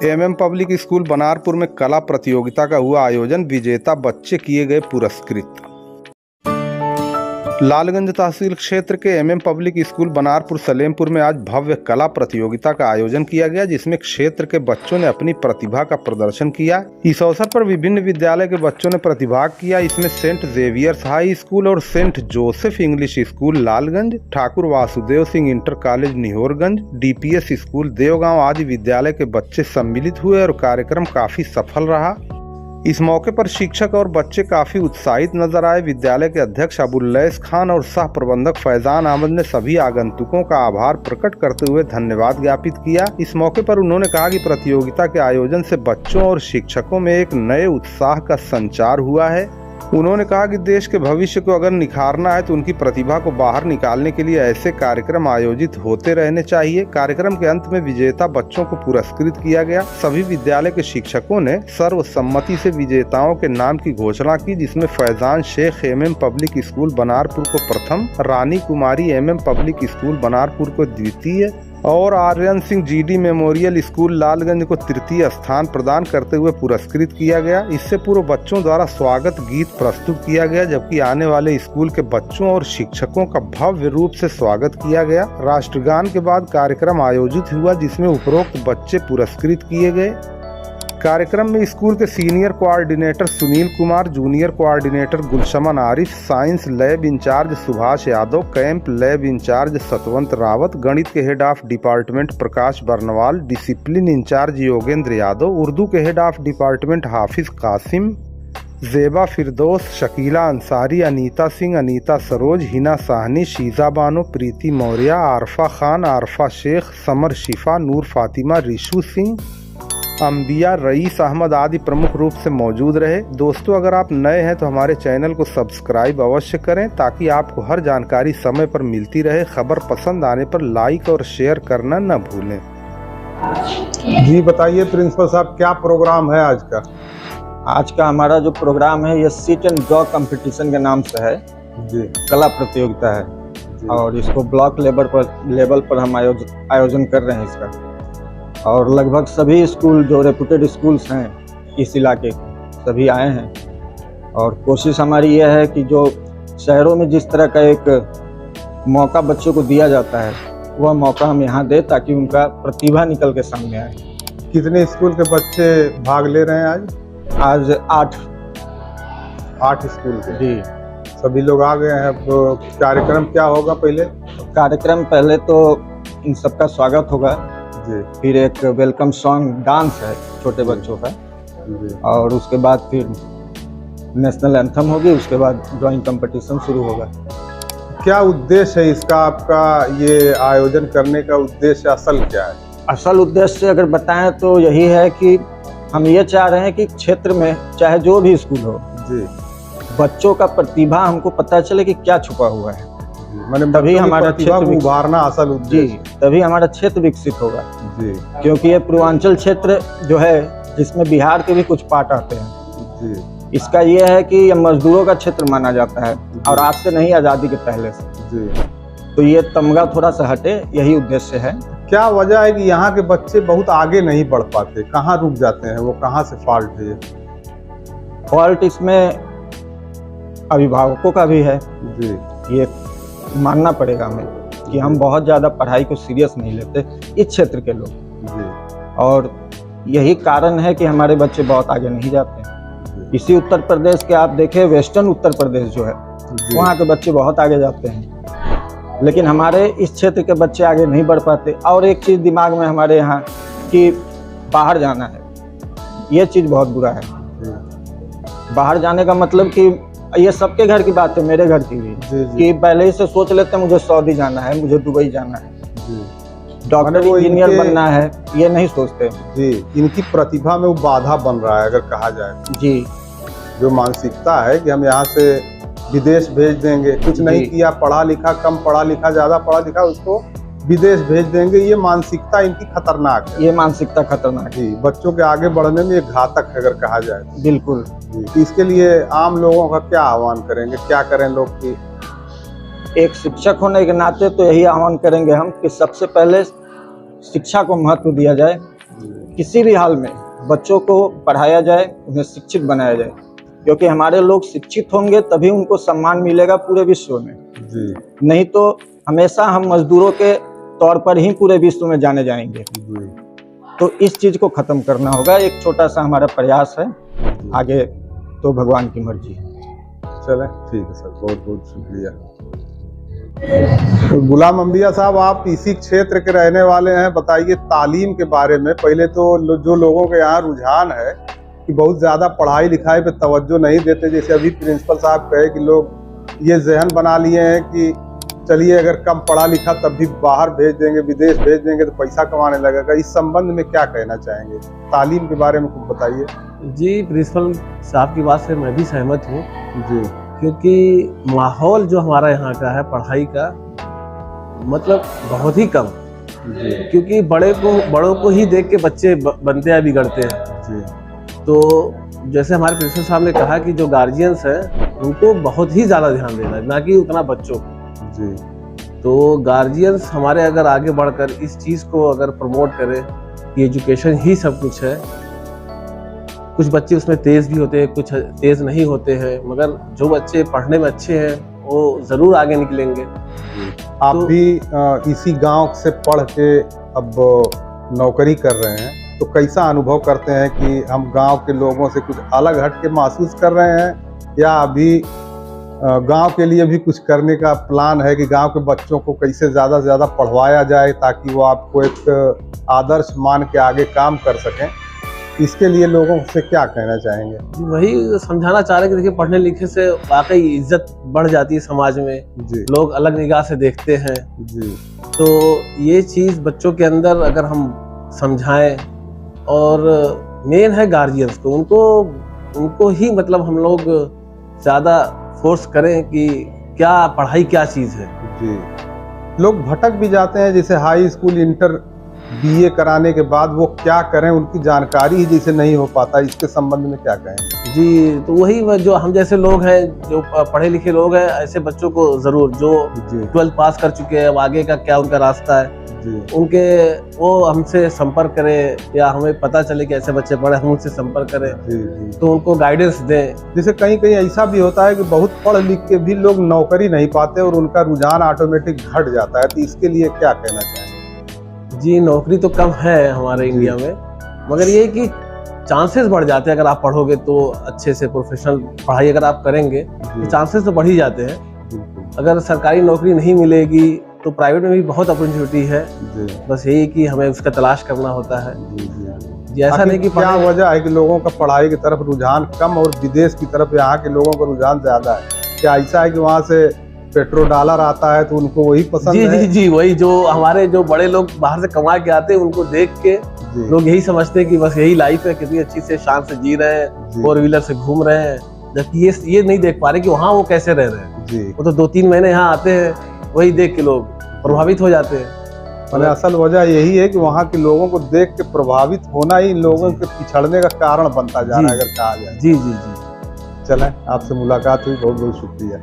MM public school Banarpur में कला प्रतियोगिता का हुआ आयोजन। विजेता बच्चे किए गए पुरस्कृत। लालगंज तहसील क्षेत्र के MM public school Banarpur Salempur में आज भव्य कला प्रतियोगिता का आयोजन किया गया, जिसमें क्षेत्र के बच्चों ने अपनी प्रतिभा का प्रदर्शन किया। इस अवसर पर विभिन्न विद्यालय के बच्चों ने प्रतिभाग किया। इसमें सेंट जेवियर्स हाई स्कूल और Saint Joseph English school Lalganj, Thakur Vasudev Singh inter college निहोरगंज, DPS school Devgaon आदि विद्यालय के बच्चे सम्मिलित हुए और कार्यक्रम काफी सफल रहा। इस मौके पर शिक्षक और बच्चे काफी उत्साहित नजर आए। विद्यालय के अध्यक्ष अबुल्लैस खान और सह प्रबंधक फैजान अहमद ने सभी आगंतुकों का आभार प्रकट करते हुए धन्यवाद ज्ञापित किया। इस मौके पर उन्होंने कहा कि प्रतियोगिता के आयोजन से बच्चों और शिक्षकों में एक नए उत्साह का संचार हुआ है। उन्होंने कहा कि देश के भविष्य को अगर निखारना है तो उनकी प्रतिभा को बाहर निकालने के लिए ऐसे कार्यक्रम आयोजित होते रहने चाहिए। कार्यक्रम के अंत में विजेता बच्चों को पुरस्कृत किया गया। सभी विद्यालय के शिक्षकों ने सर्वसम्मति से विजेताओं के नाम की घोषणा की, जिसमें Faizan Shaikh MM public school Banarpur को प्रथम, Rani Kumari MM public school Banarpur को द्वितीय और Aryan Singh GD memorial school Lalganj को तृतीय स्थान प्रदान करते हुए पुरस्कृत किया गया। इससे पूर्व बच्चों द्वारा स्वागत गीत प्रस्तुत किया गया, जबकि आने वाले स्कूल के बच्चों और शिक्षकों का भव्य रूप से स्वागत किया गया। राष्ट्रगान के बाद कार्यक्रम आयोजित हुआ, जिसमें उपरोक्त बच्चे पुरस्कृत किए गए। कार्यक्रम में स्कूल के senior coordinator Sunil Kumar, junior coordinator गुलशमन Arif, science lab in charge Subhash Yadav, camp lab in charge Satwant Rawat, गणित के head of department Prakash Barnwal, discipline in charge Yogendra Yadav, Urdu के हेड ऑफ डिपार्टमेंट हाफिज कासिम, जेबा फिरदौस, शकीला अंसारी, अनीता सिंह, अनीता सरोज, हिना साहनी, शीजा बानो, प्रीति मौर्य, आरफा खान, आरफा शेख, समर शिफा, नूर फातिमा, रिशु सिंह, अंबिया, रईस अहमद आदि प्रमुख रूप से मौजूद रहे। दोस्तों, अगर आप नए हैं तो हमारे चैनल को सब्सक्राइब अवश्य करें, ताकि आपको हर जानकारी समय पर मिलती रहे। खबर पसंद आने पर लाइक और शेयर करना न भूलें। जी बताइए प्रिंसिपल साहब, क्या प्रोग्राम है आज का? आज का हमारा जो प्रोग्राम है ये सिट एंड ड्रॉ कंपटीशन के नाम से है जी। कला प्रतियोगिता है जी। और इसको ब्लॉक लेवल पर हम आयोजन कर रहे हैं इसका। और लगभग सभी स्कूल जो रेपुटेड स्कूल्स हैं इस इलाके के सभी आए हैं। और कोशिश हमारी यह है कि जो शहरों में जिस तरह का एक मौका बच्चों को दिया जाता है, वह मौका हम यहाँ दें ताकि उनका प्रतिभा निकल के सामने आए। कितने स्कूल के बच्चे भाग ले रहे हैं आज? आज 8 स्कूल के जी। सभी लोग आ गए हैं। तो कार्यक्रम क्या होगा? कार्यक्रम पहले तो इन सबका स्वागत होगा जी। फिर एक वेलकम सॉन्ग डांस है छोटे बच्चों का जी। और उसके बाद फिर नेशनल एंथम होगी। उसके बाद ड्राइंग कंपटीशन शुरू होगा। क्या उद्देश्य है इसका? आपका ये आयोजन करने का उद्देश्य असल क्या है? असल उद्देश्य अगर बताएं तो यही है कि हम ये चाह रहे हैं कि क्षेत्र में चाहे जो भी स्कूल हो जी, बच्चों का प्रतिभा हमको पता चले कि क्या छुपा हुआ है। मैंने तभी हमारा क्षेत्र उभारना असल उद्देश्य जी, तभी हमारा क्षेत्र विकसित होगा जी। क्योंकि ये पूर्वांचल क्षेत्र जो है जिसमें बिहार के भी कुछ पार्ट आते हैं जी। इसका ये है कि ये मजदूरों का क्षेत्र माना जाता है और आज से नहीं, आज़ादी के पहले से जी। तो ये तमगा थोड़ा सा हटे, यही उद्देश्य है। क्या वजह है कि यहाँ के बच्चे बहुत आगे नहीं बढ़ पाते? कहाँ रुक जाते हैं वो? कहाँ से फॉल्ट है? फॉल्ट इसमें अभिभावकों का भी है जी। ये मानना पड़ेगा हमें कि हम बहुत ज़्यादा पढ़ाई को सीरियस नहीं लेते इस क्षेत्र के लोग जी। और यही कारण है कि हमारे बच्चे बहुत आगे नहीं जाते हैं। इसी उत्तर प्रदेश के आप देखें, वेस्टर्न उत्तर प्रदेश जो है वहाँ के बच्चे बहुत आगे जाते हैं, लेकिन हमारे इस क्षेत्र के बच्चे आगे नहीं बढ़ पाते। और एक चीज़ दिमाग में हमारे यहाँ कि बाहर जाना है, ये चीज़ बहुत बुरा है। बाहर जाने का मतलब कि ये सबके घर की बात है, मेरे घर की भी जी। कि पहले ही से सोच लेते हैं मुझे सऊदी जाना है, मुझे दुबई जाना है, डॉक्टर इंजीनियर बनना है, ये नहीं सोचते जी। इनकी प्रतिभा में वो बाधा बन रहा है अगर कहा जाए जी। जो मानसिकता है कि हम यहाँ से विदेश भेज देंगे, कुछ नहीं किया, पढ़ा लिखा, कम पढ़ा लिखा, ज्यादा पढ़ा लिखा, उसको विदेश भेज देंगे, ये मानसिकता इनकी खतरनाक है। ये मानसिकता खतरनाक जी। बच्चों के आगे बढ़ने में ये घातक है अगर कहा जाए तो। बिल्कुल जी। इसके लिए आम लोगों का क्या आह्वान करेंगे? क्या करें लोग की? एक शिक्षक होने के नाते तो यही आह्वान करेंगे हम कि सबसे पहले शिक्षा को महत्व दिया जाए किसी भी हाल में बच्चों को पढ़ाया जाए, उन्हें शिक्षित बनाया जाए, क्योंकि हमारे लोग शिक्षित होंगे तभी उनको सम्मान मिलेगा पूरे विश्व में। जी नहीं तो हमेशा हम मजदूरों के तौर पर ही पूरे विश्व में जाने जाएंगे। जी। तो इस चीज को खत्म करना होगा। एक छोटा सा हमारा प्रयास है, आगे तो भगवान की मर्जी है। चले ठीक है सर, बहुत बहुत शुक्रिया। तो गुलाम अंबिया साहब, आप इसी क्षेत्र के रहने वाले हैं, बताइए तालीम के बारे में। पहले तो जो लोगों के यहाँ रुझान है कि बहुत ज़्यादा पढ़ाई लिखाई पे तवज्जो नहीं देते, जैसे अभी प्रिंसिपल साहब कहे कि लोग ये जहन बना लिए हैं कि चलिए अगर कम पढ़ा लिखा तब भी बाहर भेज देंगे, विदेश भेज देंगे तो पैसा कमाने लगेगा। इस संबंध में क्या कहना चाहेंगे? तालीम के बारे में कुछ बताइए। जी, प्रिंसिपल साहब की बात से मैं भी सहमत हूँ, जी क्योंकि माहौल जो हमारा यहाँ का है पढ़ाई का, मतलब बहुत ही कम। जी क्योंकि बड़ों को ही देख के बच्चे बनते हैं, बिगड़ते हैं। जी तो जैसे हमारे प्रिंसिपल साहब ने कहा कि जो गार्जियंस हैं उनको बहुत ही ज़्यादा ध्यान देना है, ना कि उतना बच्चों को। जी। तो गार्जियंस हमारे अगर आगे बढ़कर इस चीज़ को अगर प्रमोट करें कि एजुकेशन ही सब कुछ है। कुछ बच्चे उसमें तेज़ भी होते हैं, कुछ तेज़ नहीं होते हैं, मगर जो बच्चे पढ़ने में अच्छे हैं वो ज़रूर आगे निकलेंगे। आप भी इसी गांव से पढ़ के अब नौकरी कर रहे हैं, तो कैसा अनुभव करते हैं कि हम गांव के लोगों से कुछ अलग हट के महसूस कर रहे हैं, या अभी गांव के लिए भी कुछ करने का प्लान है कि गांव के बच्चों को कैसे ज़्यादा से ज़्यादा पढ़वाया जाए ताकि वो आपको एक आदर्श मान के आगे काम कर सकें? इसके लिए लोगों से क्या कहना चाहेंगे? वही समझाना चाह रहे हैं कि देखिए, पढ़ने लिखे से वाकई इज्जत बढ़ जाती है समाज में, जी लोग अलग निगाह से देखते हैं। जी। तो ये चीज़ बच्चों के अंदर अगर हम समझाएं, और मेन है गार्जियंस को, उनको ही मतलब हम लोग ज़्यादा फोर्स करें कि क्या पढ़ाई क्या चीज़ है। जी। लोग भटक भी जाते हैं, जैसे हाई स्कूल इंटर बीए कराने के बाद वो क्या करें, उनकी जानकारी ही जैसे नहीं हो पाता। इसके संबंध में क्या कहेंगे? जी, तो वही जो हम जैसे लोग हैं, जो पढ़े लिखे लोग हैं, ऐसे बच्चों को ज़रूर, जो जी 12th पास कर चुके हैं, अब आगे का क्या उनका रास्ता है, जी उनके वो हमसे संपर्क करें, या हमें पता चले कि ऐसे बच्चे पढ़े, हम उनसे संपर्क करें जी जी। तो उनको गाइडेंस दें। जैसे कहीं कहीं ऐसा भी होता है कि बहुत पढ़ लिख के भी लोग नौकरी नहीं पाते और उनका रुझान ऑटोमेटिक घट जाता है, तो इसके लिए क्या कहना चाहेंगे? जी, नौकरी तो कम है हमारे इंडिया में, मगर ये कि चांसेस बढ़ जाते हैं। अगर आप पढ़ोगे तो अच्छे से प्रोफेशनल पढ़ाई अगर आप करेंगे तो चांसेस तो बढ़ ही जाते हैं। बिल्कुल। अगर सरकारी नौकरी नहीं मिलेगी तो प्राइवेट में भी बहुत अपॉर्चुनिटी है, जी बस यही कि हमें उसका तलाश करना होता है। जी जी। जी, ऐसा नहीं कि क्या वजह है कि लोगों का पढ़ाई की तरफ रुझान कम और विदेश की तरफ यहाँ के लोगों का रुझान ज्यादा है? क्या ऐसा है कि वहाँ से पेट्रो डॉलर आता है तो उनको वही पसंद जी है? जी जी, वही जो हमारे जो बड़े लोग बाहर से कमा के आते हैं, उनको देख के जी लोग यही समझते हैं कि बस यही लाइफ है, कितनी अच्छी से शान से जी रहे हैं, जी। 4 व्हीलर से घूम रहे हैं, जबकि ये नहीं देख पा रहे कि वहाँ वो कैसे रह रहे हैं। जी। वो तो 2-3 महीने यहाँ आते हैं, वही देख के लोग प्रभावित हो जाते हैं। मैंने असल वजह यही है कि वहाँ के लोगों को देख के प्रभावित होना ही इन लोगों के पिछड़ने का कारण बनता जा रहा है, अगर कहा जाए। जी जी जी। चलें, आपसे मुलाकात हुई, बहुत बहुत शुक्रिया।